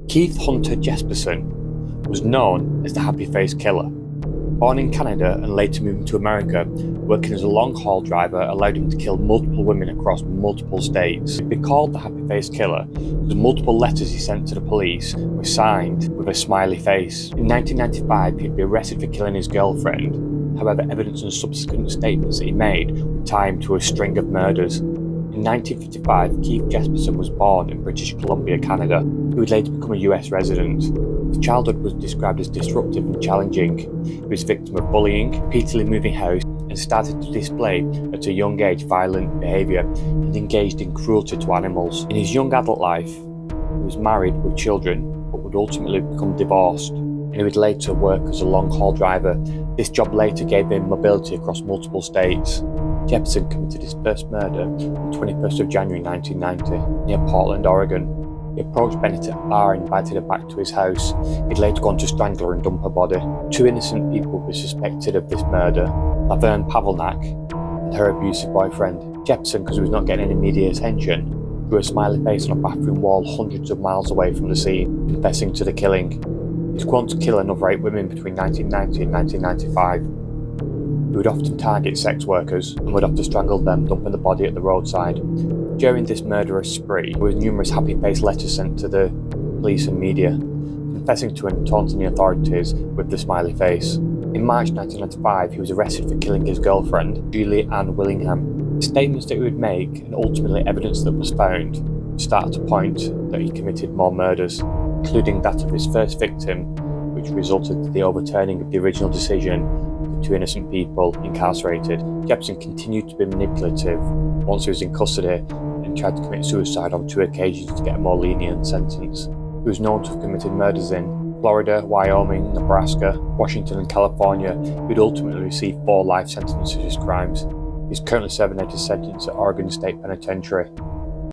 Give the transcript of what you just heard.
Keith Hunter Jesperson was known as the happy-faced killer. Born in Canada and later moving to America, working as a long-haul driver allowed him to kill multiple women across multiple states. He'd be called the happy-faced killer because multiple letters he sent to the police were signed with a smiley face. In 1995, he'd be arrested for killing his girlfriend. However, evidence and subsequent statements that he made would tie him to a string of murders. In 1955, Keith Jesperson was born in British Columbia, Canada. He would later become a US resident. His childhood was described as disruptive and challenging. He was a victim of bullying, repeatedly moving house, and started to display at a young age violent behaviour and engaged in cruelty to animals. In his young adult life, he was married with children, but would ultimately become divorced, and he would later work as a long-haul driver. This job later gave him mobility across multiple states. Jesperson committed his first murder on 21st of January 1990 near Portland, Oregon. He approached Bennett at a bar and invited her back to his house. He'd later gone to strangle her and dump her body. Two innocent people were suspected of this murder, Laverne Pavelnak and her abusive boyfriend. Jesperson, because he was not getting any media attention, drew a smiley face on a bathroom wall hundreds of miles away from the scene, confessing to the killing. He was going to kill another 8 women between 1990 and 1995. He would often target sex workers and would often strangle them, dumping the body at the roadside. During this murderous spree, there were numerous happy-faced letters sent to the police and media, confessing to and taunting the authorities with the smiley face. In March 1995, he was arrested for killing his girlfriend, Julie Ann Willingham. The statements that he would make and ultimately evidence that was found started to point that he committed more murders, including that of his first victim, which resulted in the overturning of the original decision for 2 innocent people incarcerated. Jesperson continued to be manipulative once he was in custody and tried to commit suicide on 2 occasions to get a more lenient sentence. He was known to have committed murders in Florida, Wyoming, Nebraska, Washington and California. He would ultimately receive 4 life sentences for his crimes. He's currently serving out his sentence at Oregon State Penitentiary.